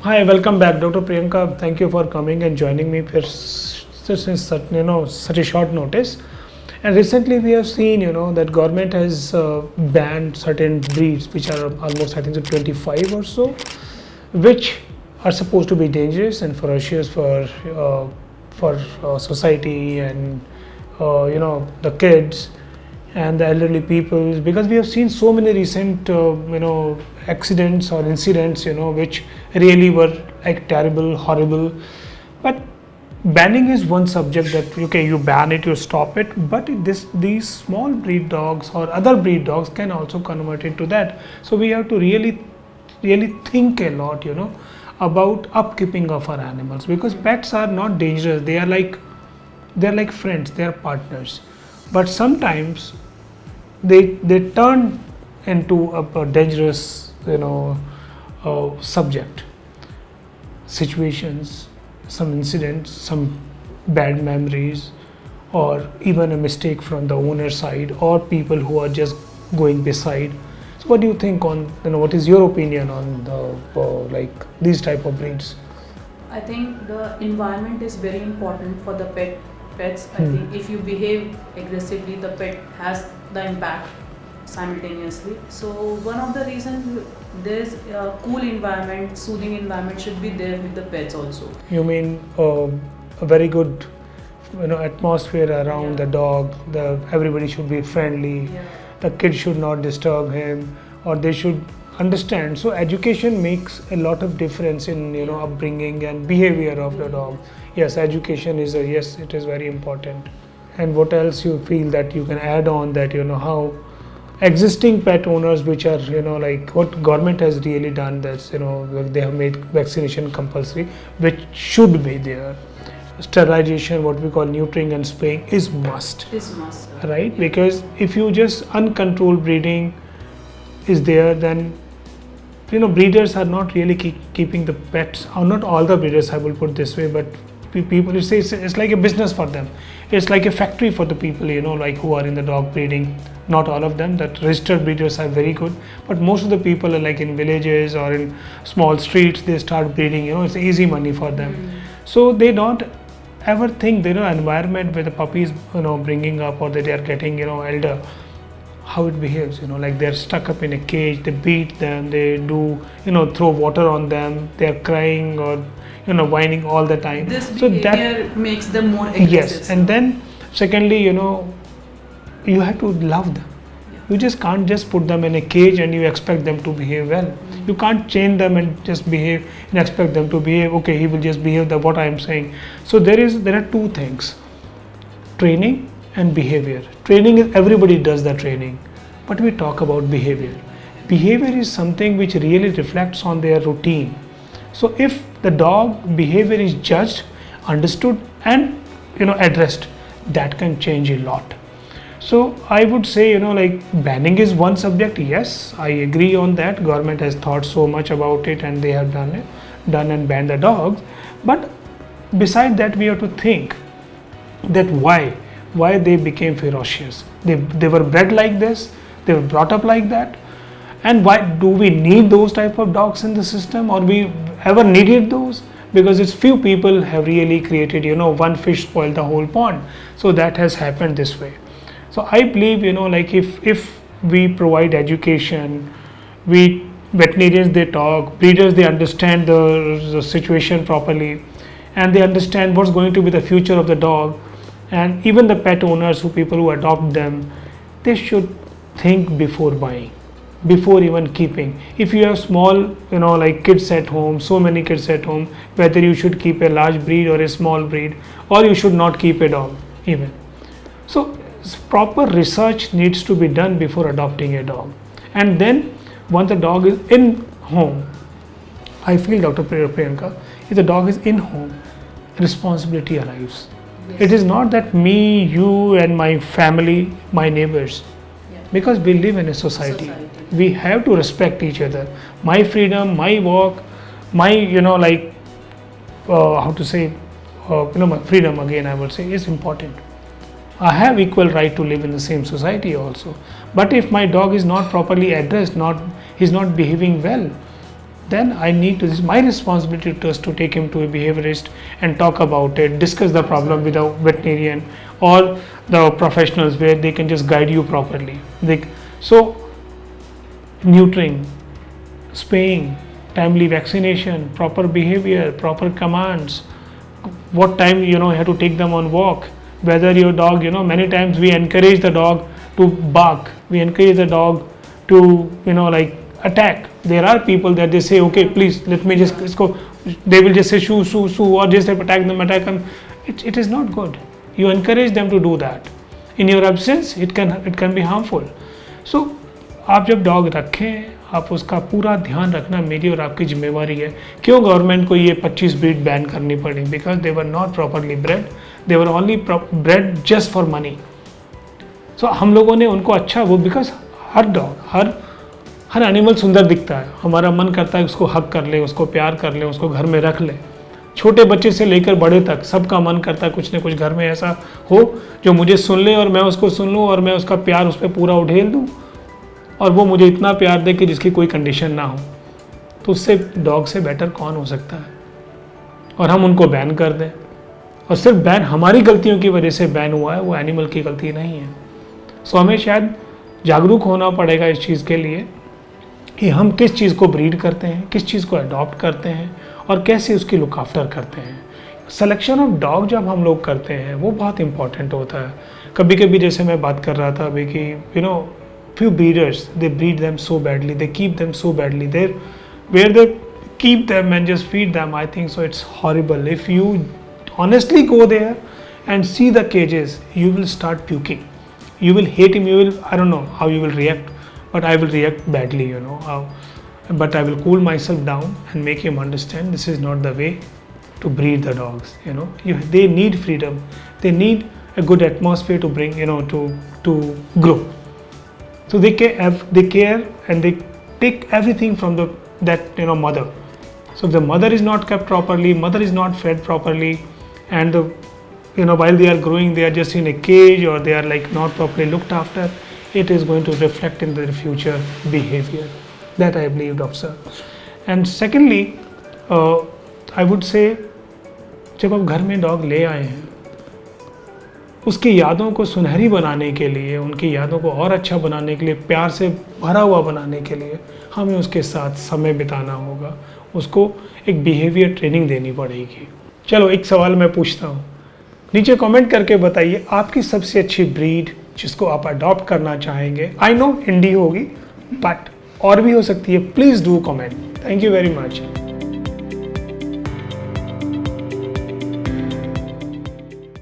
Hi, welcome back, Dr. Priyanka. Thank you for coming and joining me for since such a short notice. And recently, we have seen that government has banned certain breeds, which are almost I think so 25 or so, which are supposed to be dangerous and ferocious for society and the kids and the elderly people, because we have seen so many recent accidents or incidents which really were like terrible, horrible. But banning is one subject that okay, you ban it, you stop it, but these small breed dogs or other breed dogs can also convert into that. So we have to really think a lot about upkeeping of our animals, because pets are not dangerous. They're like friends, they're partners, but sometimes they turn into a dangerous subject, situations, some incidents, some bad memories, or even a mistake from the owner side or people who are just going beside. So what do you think on what is your opinion on the these type of breeds? I think the environment is very important for the pets. I think if you behave aggressively, the pet has the impact simultaneously. So one of the reasons there's a cool environment, soothing environment should be there with the pets also. You mean a very good atmosphere around the dog. Everybody should be friendly. Yeah. The kid should not disturb him, or they should understand. So education makes a lot of difference in upbringing and behavior of the dog. Yes, education is yes, it is very important. And what else you feel that you can add on that how existing pet owners, which are like what government has really done, that's they have made vaccination compulsory, which should be there. Sterilization, what we call neutering and spaying, is must. Is must. Right? Because if you just uncontrolled breeding is there, then breeders are not really keeping the pets, or not all the breeders, I will put this way, but people, it's like a business for them. It's like a factory for the people like who are in the dog breeding. Not all of them, that registered breeders are very good, but most of the people are like in villages or in small streets, they start breeding. It's easy money for them. So they don't ever think environment where the puppy is bringing up, or that they are getting elder, how it behaves. Like they're stuck up in a cage, they beat them, they do throw water on them, they're crying or whining all the time. This behavior makes them more aggressive. Yes, and then secondly you have to love them. You just can't just put them in a cage and you expect them to behave well. You can't chain them and just behave and expect them to behave. Okay, he will just behave what I am saying. So there are two things: training and behavior. Training is, everybody does the training, but we talk about behavior. Behavior is something which really reflects on their routine. So if the dog behavior is judged, understood, and addressed, that can change a lot. So I would say like banning is one subject. Yes, I agree on that. Government has thought so much about it and they have done and banned the dogs. But beside that, we have to think that why they became ferocious. They were bred like this, they were brought up like that, and why do we need those type of dogs in the system, or we ever needed those? Because it's few people have really created one fish spoiled the whole pond. So that has happened this way. So I believe like if we provide education, veterinarians, they talk, breeders, they understand the situation properly, and they understand what's going to be the future of the dog, and even the pet owners, people who adopt them, they should think before buying, before even keeping. If you have small like kids at home, so many kids at home, whether you should keep a large breed or a small breed, or you should not keep a dog even. So proper research needs to be done before adopting a dog. And then once the dog is in home, I feel, Dr. Priyanka, if the dog is in home, responsibility arrives. Yes. It is not that me, you and my family, my neighbors, because we live in a society. We have to respect each other. My freedom, my walk, my how to say my freedom, again I would say, is important. I have equal right to live in the same society also. But if my dog is not properly addressed, he's not behaving well, then I need to, this is my responsibility to take him to a behaviorist and talk about it, discuss the problem with a veterinarian or the professionals where they can just guide you properly. So neutering, spaying, timely vaccination, proper behavior, proper commands, what time you have to take them on walk, whether your dog, many times we encourage the dog to bark, we encourage the dog to like attack. There are people that they say, okay, please let me just go, they will just say shoo shoo shoo or just attack them. It is not good. You encourage them to do that. In your absence it can be harmful. So आप जब dog रखें आप उसका पूरा ध्यान रखना मेरी और आपकी जिम्मेवारी है. क्यों गवर्नमेंट को ये 25 ब्रीड बैन करनी पड़ी? Because they were not properly bred, they were only bred just for money. So हम लोगों ने उनको अच्छा वो, बिकॉज हर डॉग हर एनिमल सुंदर दिखता है, हमारा मन करता है उसको हक कर ले, उसको प्यार कर ले, उसको घर में रख ले. छोटे बच्चे से लेकर बड़े तक सबका मन करता है कुछ ना कुछ घर में ऐसा हो जो मुझे सुन ले और मैं उसको सुन लूँ और मैं उसका प्यार उस पर पूरा उड़ेल दूँ और वो मुझे इतना प्यार दे कि जिसकी कोई कंडीशन ना हो. तो उससे डॉग से बेटर कौन हो सकता है? और हम उनको बैन कर दें और सिर्फ बैन हमारी गलतियों की वजह से बैन हुआ है, वो एनिमल की गलती नहीं है. सो हमें शायद जागरूक होना पड़ेगा इस चीज़ के लिए कि हम किस चीज़ को ब्रीड करते हैं, किस चीज़ को अडॉप्ट करते हैं और कैसे उसकी लुक आफ्टर करते हैं. सिलेक्शन ऑफ डॉग जब हम लोग करते हैं वो बहुत इंपॉर्टेंट होता है. कभी कभी जैसे मैं बात कर रहा था अभी कि few breeders, they breed them so badly, they keep them so badly, where they keep them and just feed them, I think so it's horrible. If you honestly go there and see the cages, you will start puking, you will hate him, I don't know how you will react, but I will react badly, but I will cool myself down and make him understand this is not the way to breed the dogs. They need freedom, they need a good atmosphere to bring, to grow. So they care and they take everything from that mother. So if the mother is not kept properly, mother is not fed properly, and while they are growing they are just in a cage or they are like not properly looked after, it is going to reflect in their future behavior. That I believe, doctor. And secondly, I would say जब आप घर में dog ले आए हैं उसकी यादों को सुनहरी बनाने के लिए, उनकी यादों को और अच्छा बनाने के लिए, प्यार से भरा हुआ बनाने के लिए हमें उसके साथ समय बिताना होगा, उसको एक बिहेवियर ट्रेनिंग देनी पड़ेगी. चलो एक सवाल मैं पूछता हूँ, नीचे कमेंट करके बताइए आपकी सबसे अच्छी ब्रीड जिसको आप अडॉप्ट करना चाहेंगे. आई नो इंडी होगी बट और भी हो सकती है. Please do comment. Thank you very much.